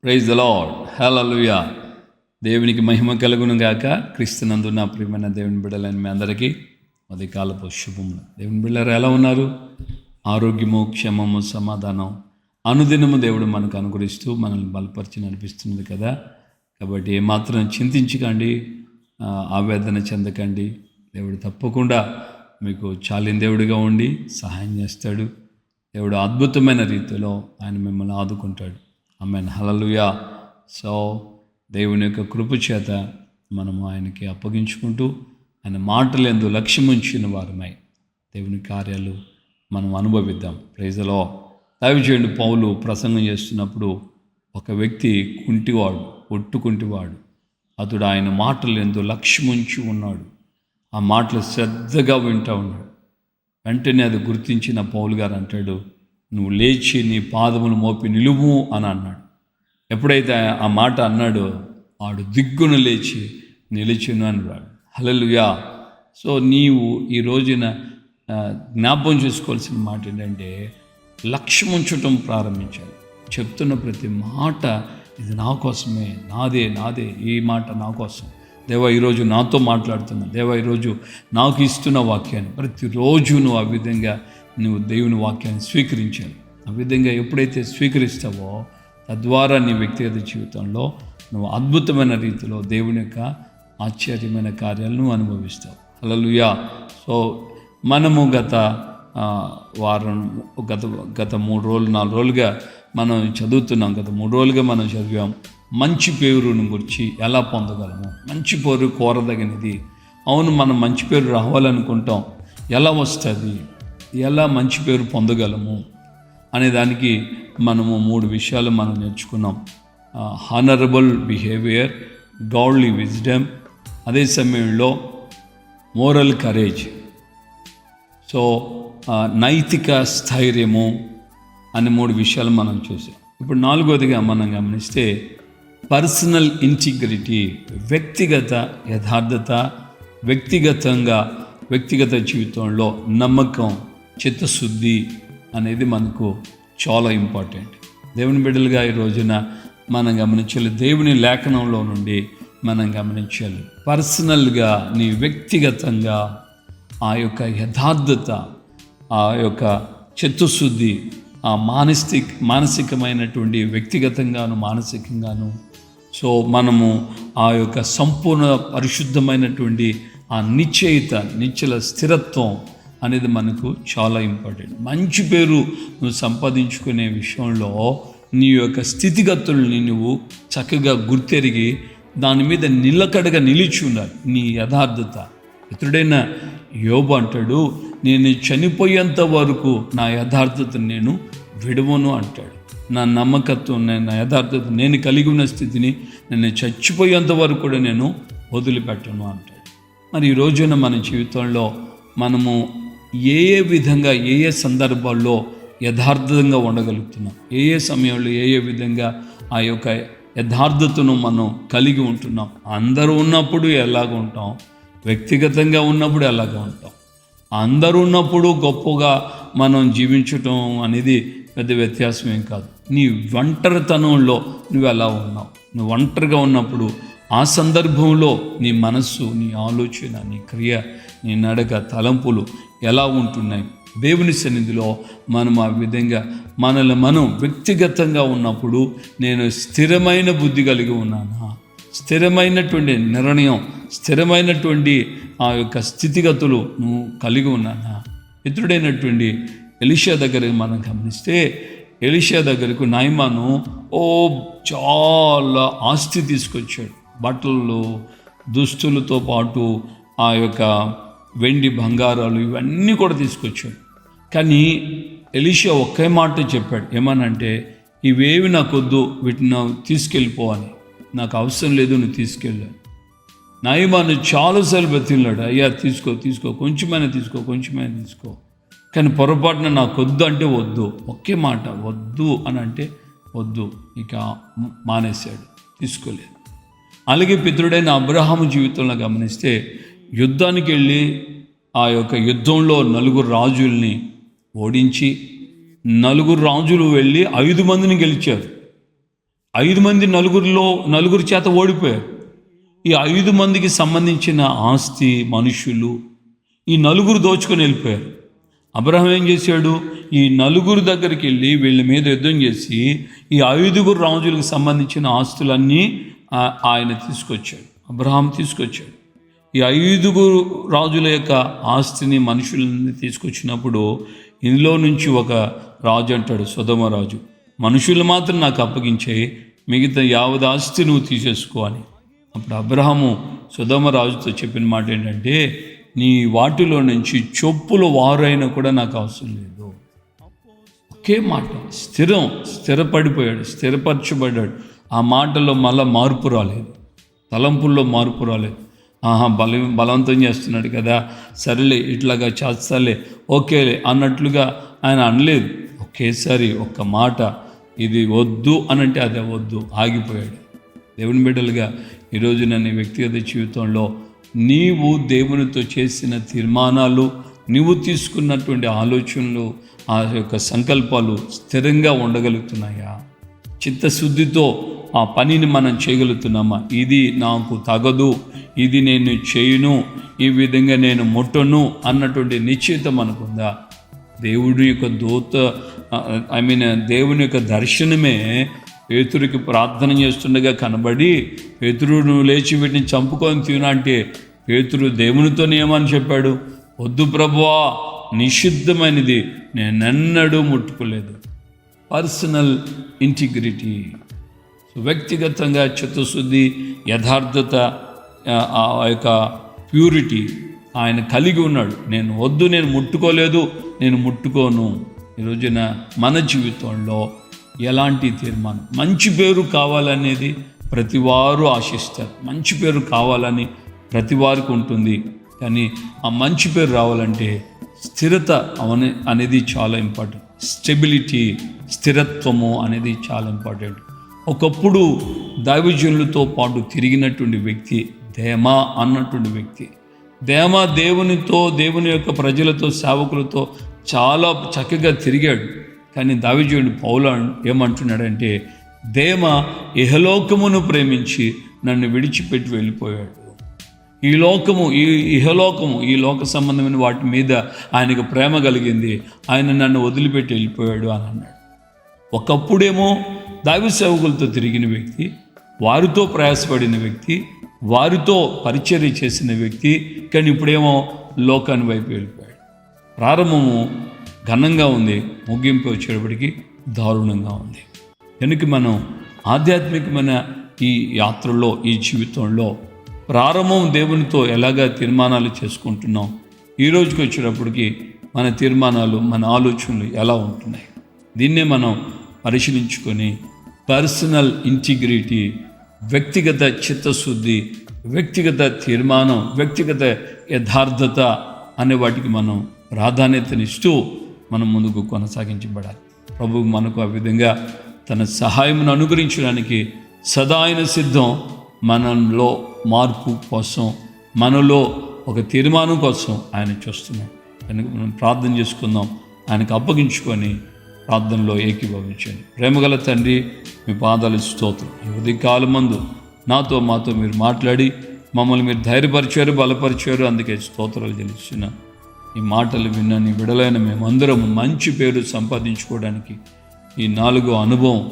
Praise the Lord, హల్లెలూయా. దేవునికి మహిమ కలుగును గాక. క్రీస్తునందున్న ప్రియమైన దేవుని బిడ్డలైన మీ అందరికీ ఉదయకాలపు శుభములు. దేవుని బిడ్డలారా ఎలా ఉన్నారు? ఆరోగ్యము, క్షేమము, సమాధానం అనుదినము దేవుడు మనకు అనుగ్రహిస్తూ మనల్ని బలపరిచి నడిపిస్తున్నది కదా. కాబట్టి ఏమాత్రం చింతించకండి, ఆవేదన చెందకండి. దేవుడు తప్పకుండా మీకు చాలిన దేవుడిగా ఉండి సహాయం చేస్తాడు. దేవుడు అద్భుతమైన రీతిలో ఆయన మిమ్మల్ని ఆదుకుంటాడు. ఆమేన్, హల్లెలూయా. సో దేవుని యొక్క కృప చేత మనము ఆయనకి అప్పగించుకుంటూ ఆయన మాటలందు లక్ష్యం ఉంచిన వారమై దేవుని కార్యాలు మనం అనుభవిద్దాం. Praise the lord. దయచేయండి, పౌలు ప్రసంగం చేస్తున్నప్పుడు ఒక వ్యక్తి కుంటివాడు, ఒట్టుకుంటివాడు. అతడు ఆయన మాటలందు లక్ష్యం ఉంచి ఉన్నాడు. ఆ మాటలు శ్రద్ధగా వింటూ ఉన్నాడు. వెంటనే అది గుర్తించిన పౌలు గారు అంటాడు, నువ్వు లేచి నీ పాదములు మోపి నిలువు అని అన్నాడు. ఎప్పుడైతే ఆ మాట అన్నాడో వాడు దిగ్గున లేచి నిలిచిను అన్నాడు. హల్లెలూయా. సో నీవు ఈ రోజున జ్ఞాపకం చేసుకోవాల్సిన మాట ఏంటంటే లక్ష్యం ఉంచటం ప్రారంభించాలి. చెప్తున్న ప్రతి మాట ఇది నా కోసమే, నాదే ఈ మాట నా కోసం. దేవా ఈరోజు నాతో మాట్లాడుతున్నా, దేవా ఈరోజు నాకు ఇస్తున్న వాక్యాన్ని ప్రతిరోజు నువ్వు ఆ విధంగా నువ్వు దేవుని వాక్యాన్ని స్వీకరించాలి. ఆ విధంగా ఎప్పుడైతే స్వీకరిస్తావో తద్వారా నీ వ్యక్తిగత జీవితంలో నువ్వు అద్భుతమైన రీతిలో దేవుని యొక్క ఆశ్చర్యమైన కార్యాలను అనుభవిస్తావు. హల్లెలూయా. సో మనము గత 3 రోజులు 4 రోజులుగా మనం చదువుతున్నాం. గత 3 రోజులుగా మనం చదివాం మంచి పేరును గురించి ఎలా పొందగలము. మంచి పేరు కోరదగినది. అవును, మనం మంచి పేరు రావాలనుకుంటాం. ఎలా వస్తుంది, ఎలా మంచి పేరు పొందగలము అనే దానికి మనము 3 విషయాలు మనం నేర్చుకున్నాం. హానరబుల్ బిహేవియర్, గాడ్లీ విజ్డమ్, అదే సమయంలో మోరల్ కరేజ్, సో నైతిక స్థైర్యము అనే 3 విషయాలు మనం చూసాం. ఇప్పుడు 4వదిగా మనం గమనిస్తే పర్సనల్ ఇంటిగ్రిటీ, వ్యక్తిగత యథార్థత, వ్యక్తిగత జీవితంలో నమ్మకం, చిత్తశుద్ధి అనేది మనకు చాలా ఇంపార్టెంట్. దేవుని బిడ్డలుగా ఈ రోజున మనం గమనించాలి. దేవుని లేఖనంలో నుండి మనం గమనించాలి. పర్సనల్గా నీ వ్యక్తిగతంగా ఆ యొక్క యథార్థత, ఆ యొక్క చిత్తశుద్ధి, ఆ మానసికమైనటువంటి వ్యక్తిగతంగాను మానసికంగాను సో మనము ఆ యొక్క సంపూర్ణ పరిశుద్ధమైనటువంటి ఆ నిశ్చల స్థిరత్వం అనేది మనకు చాలా ఇంపార్టెంట్. మంచి పేరు నువ్వు సంపాదించుకునే విషయంలో నీ యొక్క స్థితిగతుల్ని నువ్వు చక్కగా గుర్తెరిగి దాని మీద నిలకడగా నిలిచి ఉండాలి. నీ యథార్థత. ఇతరుడైన యోబు అంటాడు, నేను చనిపోయేంత వరకు నా యథార్థతను నేను విడవను అంటాడు. నా నమ్మకత్వం, నా యథార్థత, నేను కలిగి ఉన్న స్థితిని నేను చచ్చిపోయేంత వరకు కూడా నేను వదిలిపెట్టను అంటాడు. మరి ఈ రోజున మన జీవితంలో మనము ఏ విధంగా ఏ సందర్భాల్లో యథార్థంగా ఉండగలుగుతున్నాం, ఏ సమయంలో ఏ విధంగా ఆ యొక్క యథార్థతను మనం కలిగి ఉంటున్నాం. అందరూ ఉన్నప్పుడు ఎలాగ ఉంటాం, వ్యక్తిగతంగా ఉన్నప్పుడు ఎలాగ ఉంటాం. అందరూ ఉన్నప్పుడు గొప్పగా మనం జీవించటం అనేది పెద్ద వ్యత్యాసం ఏం కాదు. నీ ఒంటరితనంలో నువ్వు ఎలా ఉన్నావు, నువ్వు ఒంటరిగా ఉన్నప్పుడు ఆ సందర్భంలో నీ మనస్సు, నీ ఆలోచన, నీ క్రియ, నీ నడక, తలంపులు ఎలా ఉంటున్నాయి. దేవుని సన్నిధిలో మనం ఆ విధంగా మనం వ్యక్తిగతంగా ఉన్నప్పుడు నేను స్థిరమైన బుద్ధి కలిగి ఉన్నానా, స్థిరమైనటువంటి నిర్ణయం, స్థిరమైనటువంటి ఆ యొక్క స్థితిగతులు నువ్వు కలిగి ఉన్నానా. ఇతరుడైనటువంటి ఎలీషా దగ్గరికి మనం గమనిస్తే, ఎలీషా దగ్గరకు నాయమాను చాలా ఆస్తి తీసుకొచ్చాడు. బట్టలు, దుస్తులతో పాటు ఆ యొక్క వెండి బంగారాలు ఇవన్నీ కూడా తీసుకొచ్చాడు. కానీ ఎలీషా ఒకే మాట చెప్పాడు, ఏమనంటే ఇవేవి నాకొద్దు, వీటిని తీసుకెళ్ళిపో అని. నాకు అవసరం లేదు, నువ్వు తీసుకెళ్ళాను. నాయమాను చాలాసార్లు బతిలాడు, అయ్యా తీసుకో, కొంచెమైనా తీసుకో. కానీ పొరపాటున నాకు వద్దు అంటే వద్దు, ఒకే మాట వద్దు అని అంటే వద్దు, ఇక మానేశాడు, తీసుకోలేదు. అలాగే పితరుడైన అబ్రహాము జీవితంలో గమనిస్తే యుద్ధానికి వెళ్ళి ఆ యొక్క యుద్ధంలో 4 రాజుల్ని ఓడించి 4 రాజులు వెళ్ళి 5 మందిని గెలిచారు. 5 మంది నలుగురు చేత ఓడిపోయారు. ఈ 5 మందికి సంబంధించిన ఆస్తి, మనుషులు ఈ 4 దోచుకొని వెళ్ళిపోయారు. అబ్రహాం ఏం చేశాడు? ఈ 4 దగ్గరికి వెళ్ళి వీళ్ళ మీద యుద్ధం చేసి ఈ 5 రాజులకు సంబంధించిన ఆస్తులన్నీ ఆయన తీసుకొచ్చాడు. అబ్రహాం తీసుకొచ్చాడు. ఈ 5 రాజుల యొక్క ఆస్తిని, మనుషులని తీసుకొచ్చినప్పుడు ఇందులో నుంచి ఒక రాజు అంటాడు, సొదొమ రాజు, మనుషులు మాత్రం నాకు అప్పగించే, మిగతా యావత్ ఆస్తి నువ్వు తీసేసుకో అని. అప్పుడు అబ్రహాము సొదొమ రాజుతో చెప్పిన మాట ఏంటంటే, నీ వాటిలో నుంచి చొప్పుల వారైనా కూడా నాకు అవసరం లేదు. ఒకే మాట, స్థిరపడిపోయాడు, స్థిరపరచబడ్డాడు. ఆ మాటలో మళ్ళా మార్పు రాలేదు, తలంపుల్లో మార్పు రాలేదు. బలవంతం చేస్తున్నాడు కదా, సరేలే ఇట్లాగా చేస్తాలే, ఓకేలే అన్నట్లుగా ఆయన అనలేదు. ఒకేసారి ఒక్క మాట, ఇది వద్దు అనంటే అదే వద్దు, ఆగిపోయాడు. దేవుని బిడ్డలుగా ఈరోజు నన్ను వ్యక్తిగత జీవితంలో నీవు దేవునితో చేసిన తీర్మానాలు, నీవు తీసుకున్నటువంటి ఆలోచనలు, ఆ యొక్క సంకల్పాలు స్థిరంగా ఉండగలుగుతున్నాయా? చిత్తశుద్ధితో ఆ పనిని మనం చేయగలుగుతున్నామా? ఇది నాకు తగదు, ఇది నేను చేయను, ఈ విధంగా నేను ముట్టను అన్నటువంటి నిశ్చయిత మనకుందా? దేవుని యొక్క దేవుని యొక్క దర్శనమే పేతురుకి ప్రార్థన చేస్తుండగా కనబడి, పేతురు నువ్వు లేచి వీటిని చంపుకొని తినా అంటే, పేతురు దేవునితోనే ఏమని చెప్పాడు? వద్దు ప్రభువా, నిషిద్ధమైనది నేనెన్నడూ ముట్టుకోలేదు. పర్సనల్ ఇంటిగ్రిటీ, వ్యక్తిగతంగా చిత్తశుద్ధి, యథార్థత, ఆ యొక్క ప్యూరిటీ ఆయన కలిగి ఉన్నాడు. నేను వద్దు, నేను ముట్టుకోలేదు, నేను ముట్టుకోను. ఈరోజున మన జీవితంలో ఎలాంటి తీర్మానం? మంచి పేరు కావాలనేది ప్రతివారు ఆశిస్తారు, మంచి పేరు కావాలని ప్రతి వారికి ఉంటుంది. కానీ ఆ మంచి పేరు రావాలంటే స్థిరత అనేది చాలా ఇంపార్టెంట్. స్టెబిలిటీ, స్థిరత్వము అనేది చాలా ఇంపార్టెంట్. ఒకప్పుడు దైవజనులతో పాటు తిరిగినటువంటి వ్యక్తి దేమా అన్నటువంటి వ్యక్తి. దేమా దేవునితో, దేవుని యొక్క ప్రజలతో, సేవకులతో చాలా చక్కగా తిరిగాడు. కానీ దావీదుడు పౌలు ఏమంటున్నాడంటే, దేమా ఇహలోకమును ప్రేమించి నన్ను విడిచిపెట్టి వెళ్ళిపోయాడు. ఈ ఇహలోకము, ఈ లోక సంబంధమైన వాటి మీద ఆయనకు ప్రేమ కలిగింది, ఆయన నన్ను వదిలిపెట్టి వెళ్ళిపోయాడు అని అన్నాడు. ఒకప్పుడేమో దైవ సేవకులతో తిరిగిన వ్యక్తి, వారితో ప్రయాసపడిన వ్యక్తి, వారితో పరిచర్య చేసిన వ్యక్తి, కానీ ఇప్పుడేమో లోకాన్ని వైపు వెళ్ళిపోయాడు. ప్రారంభము ఘనంగా ఉంది, ముగింపు వచ్చేటప్పటికి దారుణంగా ఉంది. కనుక మనం ఆధ్యాత్మికమైన ఈ యాత్రలో, ఈ జీవితంలో ప్రారంభం దేవునితో ఎలాగా తీర్మానాలు చేసుకుంటున్నాం, ఈ రోజుకి వచ్చేటప్పటికి మన తీర్మానాలు, మన ఆలోచనలు ఎలా ఉంటున్నాయి? దీన్నే మనం పరిశీలించుకొని పర్సనల్ ఇంటిగ్రిటీ, వ్యక్తిగత చిత్తశుద్ధి, వ్యక్తిగత తీర్మానం, వ్యక్తిగత యథార్థత అనే వాటికి మనం ప్రాధాన్యతనిస్తూ మనం ముందుకు కొనసాగించబడాలి. ప్రభువు మనకు ఆ విధంగా తన సహాయమును అనుగ్రహించడానికి సదా ఆయన సిద్ధం. మనలో మార్పు కోసం, మనలో ఒక తీర్మానం కోసం ఆయన చూస్తున్నాం. కనుక మనం ప్రార్థన చేసుకుందాం, ఆయనకు అప్పగించుకొని ప్రార్థనలో ఏకీభవించండి. ప్రేమగల తండ్రి, మీ పాదాలు స్తోత్రం. ఈ ఉదయకాలం మందు మాతో మీరు మాట్లాడి మమ్మల్ని మీరు ధైర్యపరిచారు, బలపరిచారు. అందుకే స్తోత్రాలు చెల్లిస్తున్నా. ఈ మాటలు విన్న నీ విడలైన మేమందరం మంచి పేరు సంపాదించుకోవడానికి ఈ 4 అనుభవం,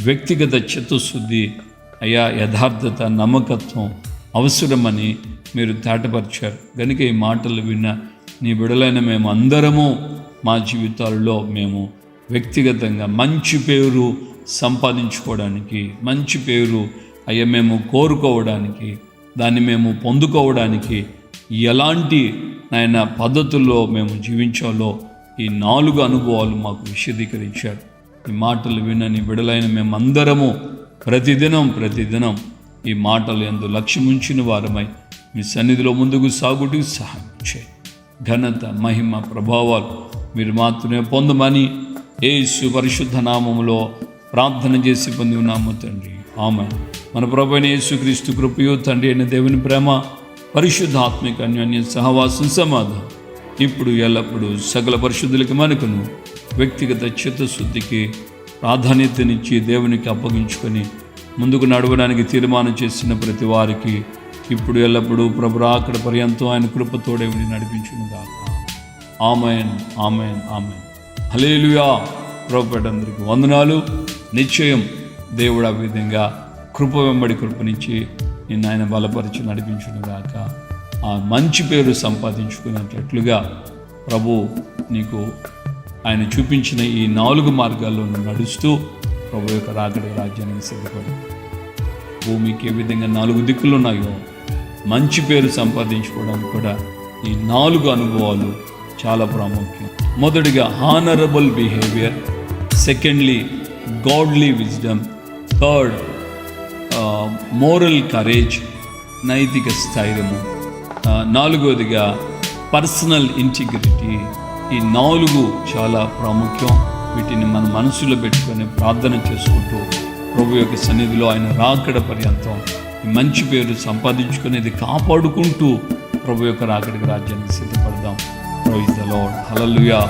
వ్యక్తిగత చిత్తశుద్ధి, అయా యథార్థత, నమ్మకత్వం అవసరమని మీరు తేటపరిచారు. కనుక ఈ మాటలు విన్న నీ బిడలైన మేము అందరము మా జీవితాల్లో మేము వ్యక్తిగతంగా మంచి పేరు సంపాదించుకోవడానికి, మంచి పేరు అయ్యా మేము కోరుకోవడానికి, దాన్ని మేము పొందుకోవడానికి ఎలాంటి నాయన పద్ధతుల్లో మేము జీవించాలో ఈ 4 అనుభవాలు మాకు విశదీకరించారు. ఈ మాటలు వినని బిడలైన మేమందరము ప్రతిదినం ఈ మాటలు యందు లక్ష్యముంచిన వారమై మీ సన్నిధిలో ముందుకు సాగుటకు సహాయం చేయండి. ఘనత, మహిమ, ప్రభావాలు మీరు మాత్రమే పొందమని యేసు పరిశుద్ధ నామములో ప్రార్థన చేసి పొంది ఉన్నాము తండ్రి, ఆమేన్. మన ప్రభువైన యేసుక్రీస్తు కృపయు, తండ్రి అయిన దేవుని ప్రేమ, పరిశుద్ధాత్మిక అన్యోన్య సహవాసం, సమాధానం ఇప్పుడు ఎల్లప్పుడూ సకల పరిశుద్ధులకి మనకును వ్యక్తిగత చిత్తశుద్ధికి ప్రాధాన్యతనిచ్చి దేవునికి అప్పగించుకొని ముందుకు నడవడానికి తీర్మానం చేసిన ప్రతి వారికి ఇప్పుడు ఎల్లప్పుడూ ప్రభు రాకడ పర్యంతం ఆయన కృపతోడే ఉండి నడిపించును గాక. ఆమేన్, ఆమేన్, ఆమేన్. హల్లెలూయా. ప్రభుపేటందరికీ వందనాలు. నిశ్చయం దేవుడు ఆ విధంగా కృప వెంబడి కృపనిచ్చి నిన్ను ఆయన బలపరిచి నడిపించును గాక. ఆ మంచి పేరు సంపాదించుకునేటట్లుగా ప్రభు నీకు ఆయన చూపించిన ఈ 4 మార్గాల్లో నడుస్తూ ప్రభు యొక్క రాకడ రాజ్యానికి సిద్ధపడు. భూమికి ఏ విధంగా 4 దిక్కులు ఉన్నాయో మంచి పేరు సంపాదించుకోవడానికి కూడా ఈ 4 అనుభవాలు చాలా ప్రాముఖ్యం. మొదటిగా honourable behaviour, secondly godly wisdom, third moral courage, నైతిక స్థైర్యము, 4వదిగా పర్సనల్ ఇంటిగ్రిటీ. ఈ 4 చాలా ప్రాముఖ్యం. వీటిని మన మనసులో పెట్టుకొని ప్రార్థన చేసుకుంటూ ప్రభు యొక్క సన్నిధిలో ఆయన రాకడ పర్యంతం ఈ మంచి పేరు సంపాదించుకునేది కాపాడుకుంటూ ప్రభు యొక్క రాకడికి రాజ్యానికి సిద్ధపడదాం. Praise the Lord. హల్లెలూయా.